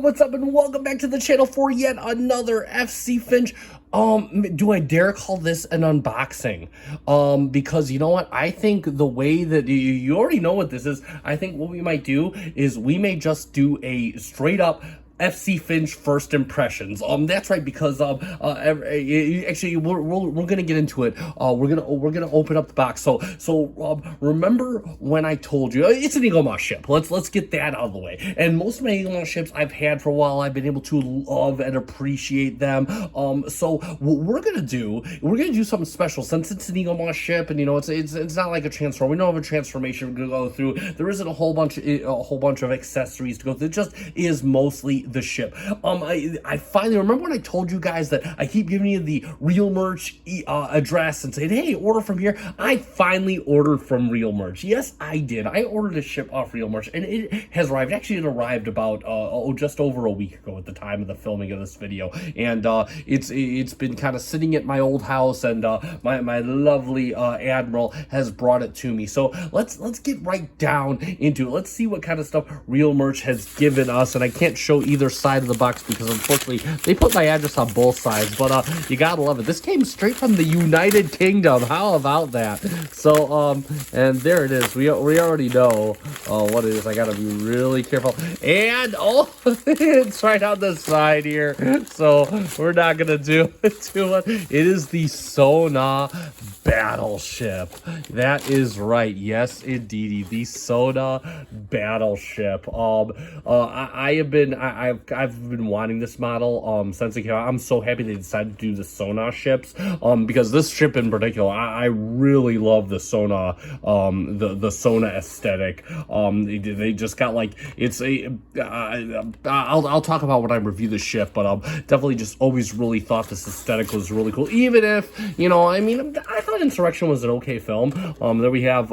what's up, and welcome back to the channel for yet another FC Finch. Do I dare call this an unboxing? Because you know what? I think the way that you already know what this is. I think what we might do is we may just do a straight up FC Finch first impressions. That's right, because actually we're gonna get into it. We're gonna open up the box. So remember when I told you it's an Eaglemoss ship? Let's get that out of the way. And most of my Eaglemoss ships I've had for a while. I've been able to love and appreciate them. So what we're gonna do something special since it's an Eaglemoss ship, and you know it's not like a transform. We don't have a transformation to go through. There isn't a whole bunch of accessories to go through. It just is mostly the ship. I finally remember when I told you guys that I keep giving you the Real Merch address and saying, hey, order from here. I finally ordered from Real Merch. Yes, I did. I ordered a ship off Real Merch, and it has arrived. Actually, it arrived about just over a week ago at the time of the filming of this video, and it's been kind of sitting at my old house, and my lovely Admiral has brought it to me. So let's get right down into it. Let's see what kind of stuff Real Merch has given us, and I can't show either side of the box because unfortunately they put my address on both sides, but you gotta love it. This came straight from the United Kingdom. How about that? So and there it is. We already know what it is. I gotta be really careful, and it's right on the side here, so we're not gonna do it too much. It is the Sona Battleship. That is right. Yes, indeed, the Sona Battleship. I've been wanting this model since it came out. I'm so happy they decided to do the Sona ships because this ship in particular, I really love the Sona the Sona aesthetic. They just got like I'll talk about when I review the ship, but definitely just always really thought this aesthetic was really cool. Even if I thought Insurrection was an okay film. There we have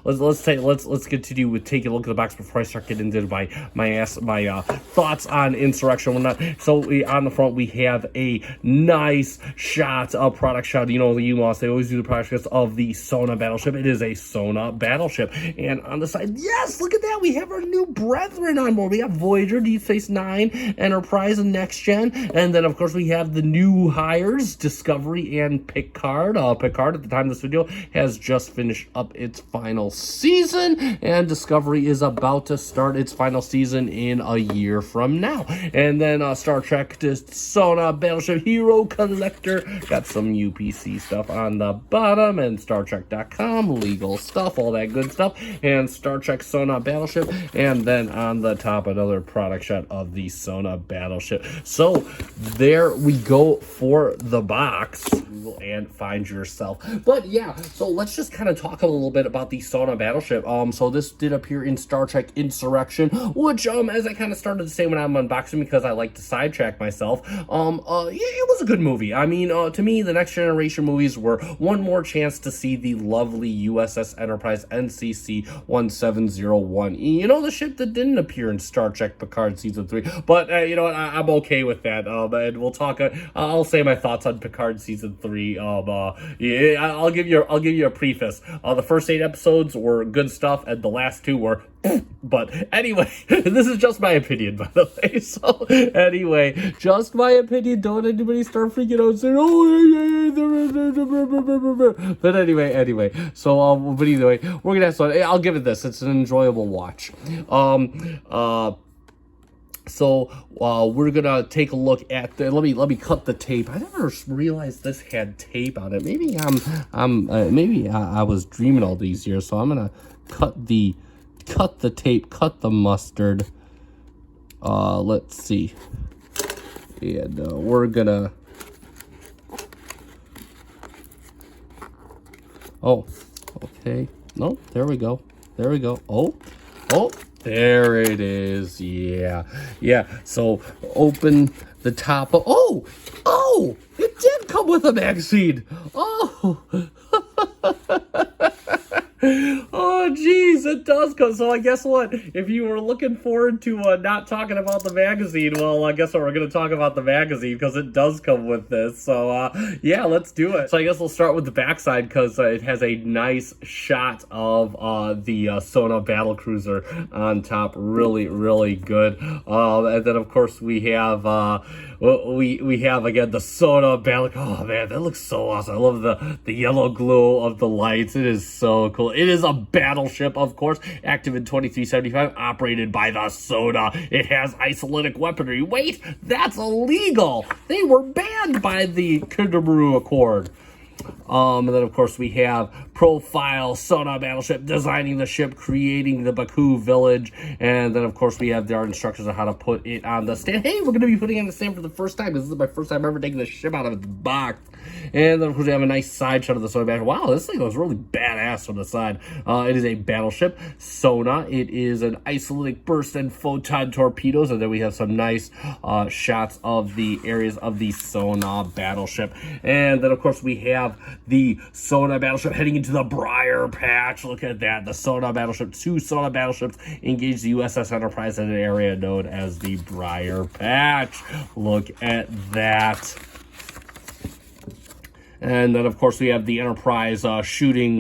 let's continue with taking a look at the box before I start getting into my thoughts on Insurrection and whatnot. So on the front we have a nice shot, a product shot. You know, the Eaglemoss, they always do the product shots of the Sona Battleship. It is a Sona Battleship. And on the side, yes, look at that, we have our new brethren on board. We have Voyager, Deep Space Nine, Enterprise, and Next Gen. And then of course we have the new hires, Discovery and Picard. Picard at the time of this video has just finished up its final season, and Discovery is about to start its final season in a year from now. And then Star Trek, Sona Battleship Hero Collector, got some UPC stuff on the bottom, and StarTrek.com, legal stuff, all that good stuff, and Star Trek Sona Battleship, and then on the top another product shot of the Sona Battleship. So there we go for the box. Google and find yourself. But yeah, so let's just kind of talk a little bit about the Sona Battleship. So this did appear in Star Trek Insurrection, which as I kind of started to say when I'm unboxing, because I like to sidetrack myself, it was a good movie. I mean, to me, the Next Generation movies were one more chance to see the lovely USS Enterprise NCC 1701. You know, the ship that didn't appear in Star Trek Picard Season 3. But, you know what, I'm okay with that. And we'll talk, I'll say my thoughts on Picard Season 3. Yeah, I'll give you a preface. The first 8 episodes were good stuff, and the last 2 were but anyway, this is just my opinion, by the way. So anyway, just my opinion. Don't anybody start freaking out and saying, oh, but anyway. So but either way, we're gonna have fun. I'll give it this. It's an enjoyable watch. So we're gonna take a look at the, let me cut the tape. I never realized this had tape on it. Maybe I was dreaming all these years. So I'm gonna cut the tape, cut the mustard. Let's see. And we're gonna. Oh, okay. No, there we go. Oh, there it is. Yeah. So open the top. Oh, it did come with a magazine. Oh. Oh, geez, it does come. So I guess what? If you were looking forward to not talking about the magazine, well, I guess we're going to talk about the magazine because it does come with this. So yeah, let's do it. So I guess we'll start with the backside because it has a nice shot of the Sona battlecruiser on top. Really, really good. And then of course we have we have again the Sona battle. Oh man, that looks so awesome. I love the yellow glow of the lights. It is so cool. It is a battleship, of course, active in 2375, operated by the Sona. It has isolytic weaponry. Wait, that's illegal. They were banned by the Kindermaru Accord. And then, of course, we have profile Sona battleship, designing the ship, creating the Baku village. And then, of course, we have our instructions on how to put it on the stand. Hey, we're going to be putting it on the stand for the first time. This is my first time ever taking the ship out of its box. And then, of course, we have a nice side shot of the Sona battleship. Wow, this thing looks really badass from the side. It is a battleship, Sona. It is an isolytic burst and photon torpedoes. And then we have some nice shots of the areas of the Sona battleship. And then, of course, we have the Sona battleship heading into the Briar Patch. Look at that. The Sona battleship. 2 Sona battleships engage the USS Enterprise in an area known as the Briar Patch. Look at that. And then, of course, we have the Enterprise shooting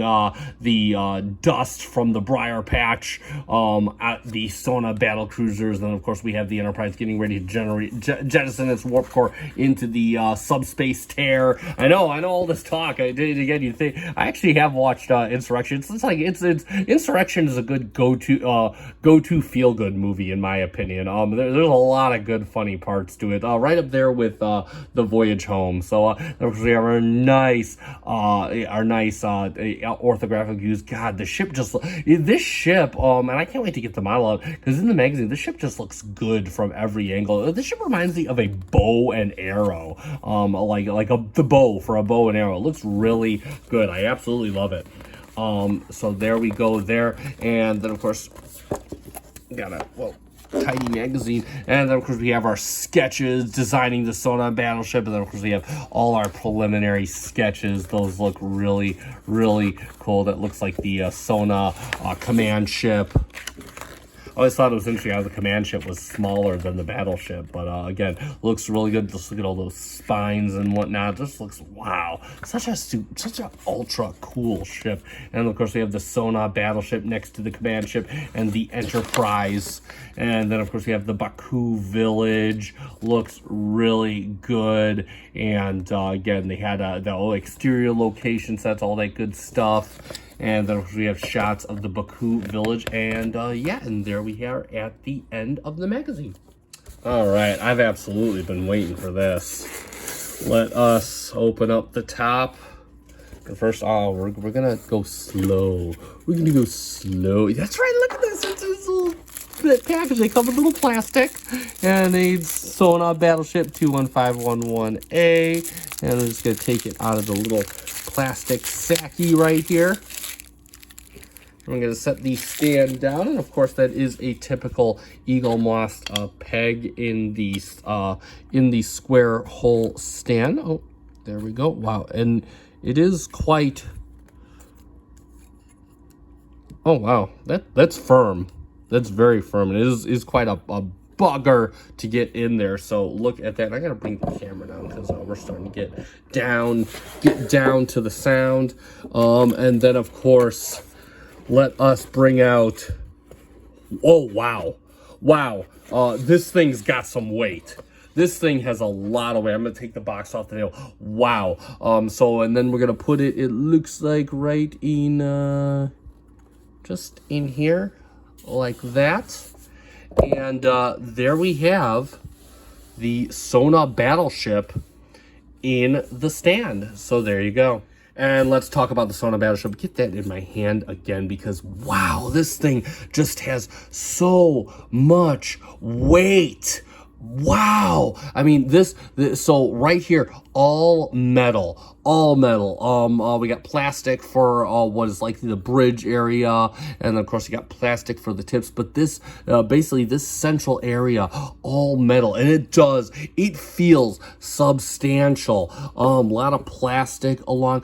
the dust from the Briar Patch at the Sona battle cruisers. Then, of course, we have the Enterprise getting ready to jettison its warp core into the subspace tear. I know all this talk. Again, you think I actually have watched Insurrection. It's like it's Insurrection is a good go-to feel-good movie in my opinion. There's a lot of good funny parts to it. Right up there with the Voyage Home. So, of course, we have our nice orthographic views. God, this ship, and I can't wait to get the model out because in the magazine, this ship just looks good from every angle. This ship reminds me of a bow and arrow, the bow for a bow and arrow. It looks really good. I absolutely love it. So there we go there, and then of course, tiny magazine, and then of course we have our sketches designing the Sona battleship, and then of course we have all our preliminary sketches. Those look really, really cool. That looks like the Sona command ship. I always thought it was interesting how the command ship was smaller than the battleship, but again, looks really good. Just look at all those spines and whatnot. Just looks, wow, such a ultra cool ship. And of course, we have the Sona battleship next to the command ship and the Enterprise. And then of course we have the Baku village. Looks really good. And again, they had the exterior location sets, all that good stuff. And then we have shots of the Baku village, and and there we are at the end of the magazine. All right, I've absolutely been waiting for this. Let us open up the top. But first, we're gonna go slow. We're gonna go slow. That's right. Look at this. It's this little package. They come with little plastic, and a Sona Battleship 21511A, and I'm just gonna take it out of the little plastic sacky right here. I'm going to set the stand down, and of course that is a typical Eaglemoss peg in the square hole stand. Oh, there we go. Wow, and it is quite. Oh wow, that's firm. That's very firm. It is quite a bugger to get in there. So look at that. I gotta bring the camera down because we're starting to get down to the sound. And then of course, let us bring out. Oh wow, this thing's got some weight. This thing has a lot of weight. I'm gonna take the box off the nail. Wow. So and then we're gonna put it. It looks like right in just in here, like that. And there we have the Sona battleship in the stand. So there you go. And let's talk about the Sona battleship. Get that in my hand again because, wow, this thing just has so much weight. Wow. I mean, this so right here, all metal. We got plastic for what is likely the bridge area, and then of course you got plastic for the tips, but this basically this central area, all metal, and it feels substantial. A lot of plastic along.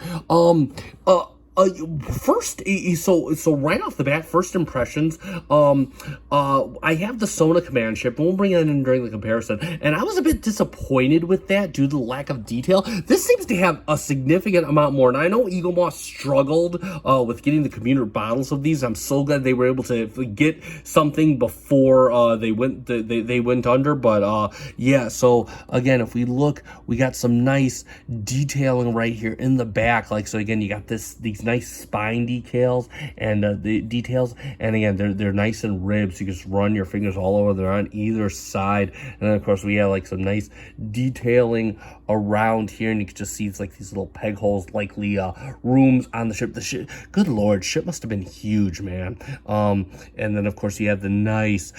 First, so right off the bat, first impressions. I have the Sona command ship, and we'll bring that in during the comparison. And I was a bit disappointed with that due to the lack of detail. This seems to have a significant amount more. And I know Eaglemoss struggled with getting the commuter bottles of these. I'm so glad they were able to get something before they went under. But yeah. So again, if we look, we got some nice detailing right here in the back. Like, so again, you got these nice spine decals and the details, and again, they're nice and ribbed, so you can just run your fingers all over. They're on either side, and then of course we have like some nice detailing around here, and you can just see it's like these little peg holes, likely rooms on the ship. The ship, good lord, ship must have been huge, man. And then of course you have the nice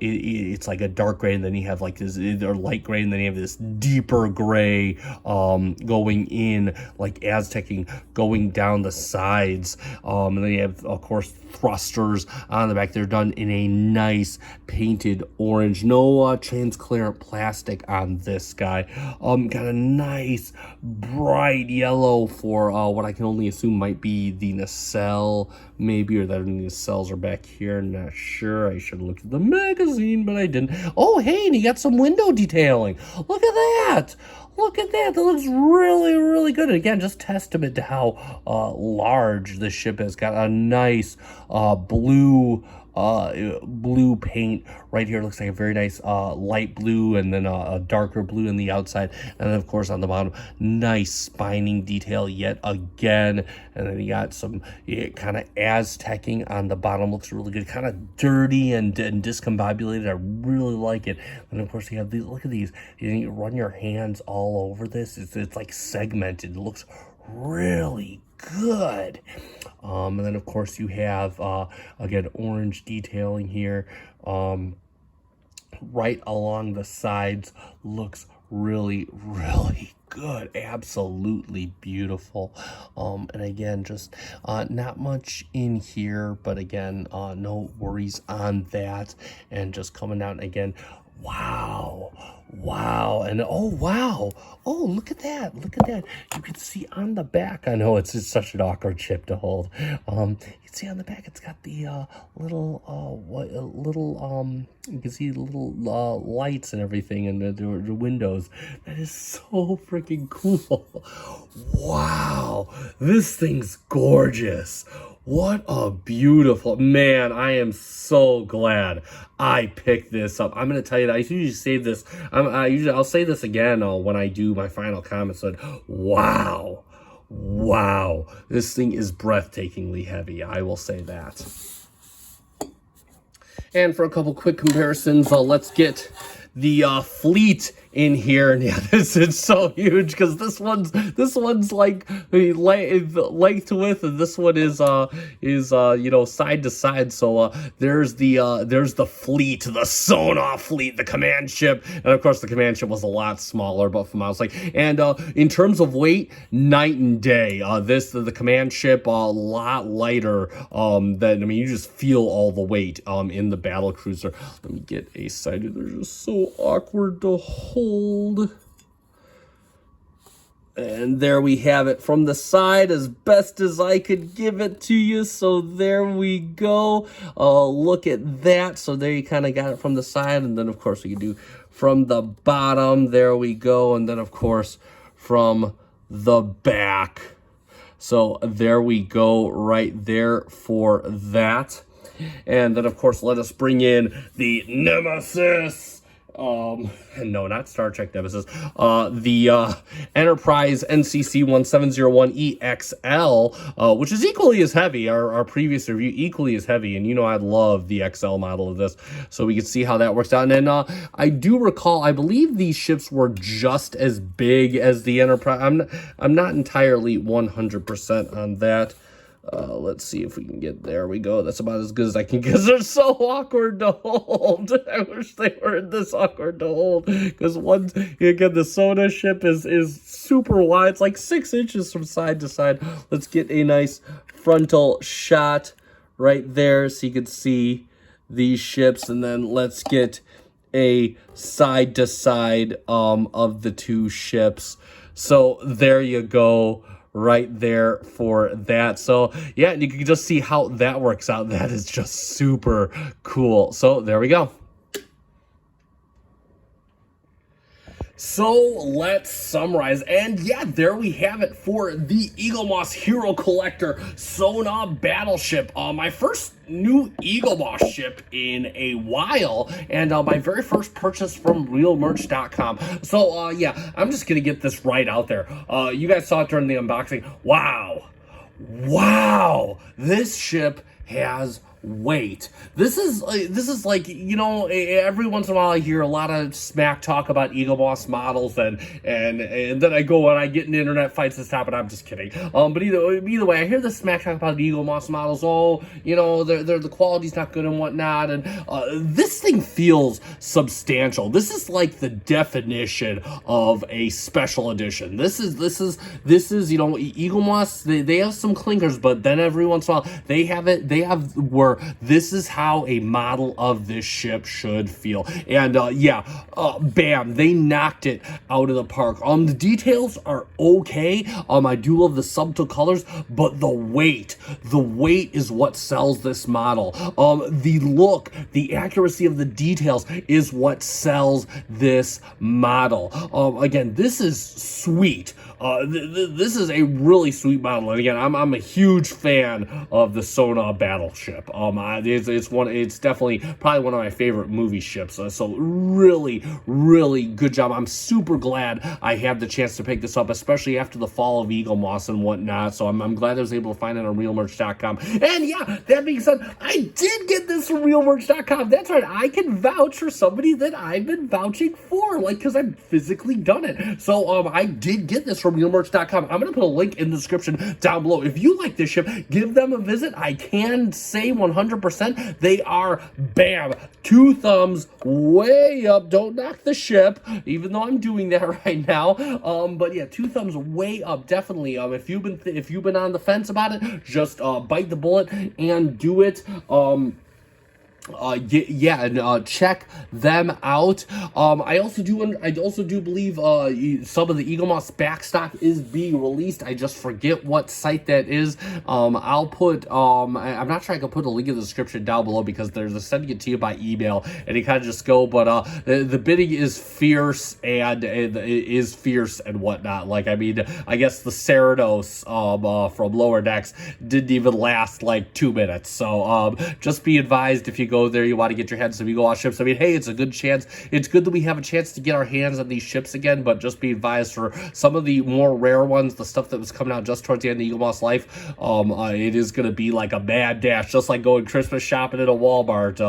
it's like a dark gray, and then you have like this or light gray, and then you have this deeper gray going in, like Aztecing, going down the sides, and then you have of course thrusters on the back. They're done in a nice painted orange, no transparent plastic on this guy. Got a nice bright yellow for what I can only assume might be the nacelle, maybe, or that the nacelles are back here. Not sure. I should have looked at the magazine, but I didn't. Oh, hey, and you got some window detailing. Look at that. Look at that. That looks really, really good. And again, just testament to how large this ship is. Got a nice blue paint right here. It looks like a very nice light blue, and then a darker blue on the outside, and then of course on the bottom, nice spining detail yet again. And then you got some kind of Aztecing on the bottom. Looks really good, kind of dirty and discombobulated. I really like it. And of course you have these, look at these, you run your hands all over this. It's like segmented. It looks really good. And then of course you have again orange detailing here right along the sides. Looks really, really good. Absolutely beautiful. And again, just not much in here, but again, no worries on that. And just coming out again, wow, and oh wow, oh look at that, you can see on the back, I know it's just such an awkward chip to hold, you can see on the back it's got the you can see little lights and everything, and the windows. That is so freaking cool. Wow, this thing's gorgeous. What a beautiful, man, I am so glad I picked this up. I'm going to tell you that I usually save this. I'll say this again when I do my final comments. But wow, this thing is breathtakingly heavy. I will say that. And for a couple quick comparisons, let's get the fleet in here. And yeah, this is so huge, because this one's like length to width, and this one is you know, side to side. So there's the fleet, the Sona fleet, the command ship, and of course the command ship was a lot smaller, but from I was like, and in terms of weight, night and day. The command ship a lot lighter than, I mean, you just feel all the weight in the battle cruiser. Let me get a side. They're just so awkward to hold. And there we have it from the side, as best as I could give it to you. So there we go. Look at that. So there you kind of got it from the side, and then of course we can do from the bottom. There we go. And then of course from the back. So there we go right there for that. And then of course let us bring in the Nemesis. No, not Star Trek Nemesis. The Enterprise NCC 1701EXL, which is equally as heavy. Our previous review, equally as heavy, and you know I love the XL model of this, so we can see how that works out. And then I do recall, I believe these ships were just as big as the Enterprise. I'm not entirely 100% on that. Let's see if we can get, there we go. That's about as good as I can, because they're so awkward to hold. I wish they weren't this awkward to hold, because one, again, the Sona ship is super wide. It's like 6 inches from side to side. Let's get a nice frontal shot right there so you can see these ships, and then let's get a side to side of the two ships. So there you go right there for that. So yeah, you can just see how that works out. That is just super cool. So there we go. So let's summarize, and yeah, there we have it for the Eaglemoss Hero Collector Sona Battleship. My first new Eaglemoss ship in a while, and my very first purchase from realmerch.com. So yeah, I'm just gonna get this right out there. You guys saw it during the unboxing. Wow, this ship has weight. This is like, you know, every once in a while I hear a lot of smack talk about Eaglemoss models, and then I go and I get in internet fights and stuff, and I'm just kidding. But either way, I hear the smack talk about Eaglemoss models. Oh, you know, they're the quality's not good and whatnot, and this thing feels substantial. This is like the definition of a special edition. This is you know, Eaglemoss, they have some clinkers, but then every once in a while they have where this is how a model of this ship should feel. And yeah, bam, they knocked it out of the park. The details are okay. I do love the subtle colors, but the weight is what sells this model. The look, the accuracy of the details is what sells this model. Again, this is sweet. This is a really sweet model, and again, I'm a huge fan of the Sona Battleship. It's definitely probably one of my favorite movie ships. So really good job. I'm super glad I had the chance to pick this up, especially after the fall of Eaglemoss and whatnot. So I'm glad I was able to find it on realmerch.com. And yeah, that being said, I did get this from realmerch.com. That's right, I can vouch for somebody that I've been vouching for, like, because I've physically done it. So I did get this from realmerch.com. I'm gonna put a link in the description down below. If you like this ship, give them a visit. I can say 100% they are, bam, 2 thumbs way up. Don't knock the ship, even though I'm doing that right now. But yeah, 2 thumbs way up, definitely. If you've been on the fence about it, just bite the bullet and do it. Yeah, and check them out. I also do believe some of the Eaglemoss backstock is being released. I just forget what site that is. I'll put I'm not sure I can put a link in the description down below, because there's a sending it to you by email, and you kind of just go. But the bidding is fierce, and it is fierce and whatnot. Like, I mean, I guess the Ceratos from Lower Decks didn't even last like 2 minutes. So just be advised, if you go there, you want to get your hands on some Eaglemoss ships. I mean, hey, it's a good chance. It's good that we have a chance to get our hands on these ships again, but just be advised, for some of the more rare ones, the stuff that was coming out just towards the end of Eaglemoss life, it is going to be like a mad dash, just like going Christmas shopping at a Walmart.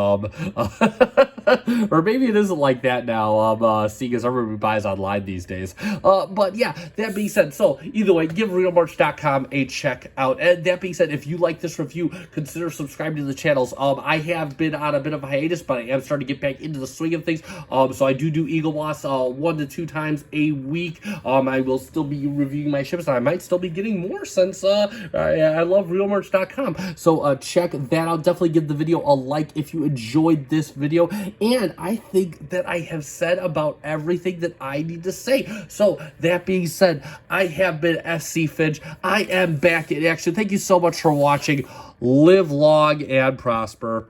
Or maybe it isn't like that now, seeing as everybody buys online these days. But yeah, that being said, so either way, give realmerch.com a check out. And that being said, if you like this review, consider subscribing to the channels. I have been on a bit of a hiatus, but I am starting to get back into the swing of things. So I do Eaglemoss 1 to 2 times a week. I will still be reviewing my ships, and I might still be getting more, since I love realmerch.com. So check that out. Definitely give the video a like if you enjoyed this video. And I think that I have said about everything that I need to say. So that being said, I have been SC Finch. I am back in action. Thank you so much for watching. Live long and prosper.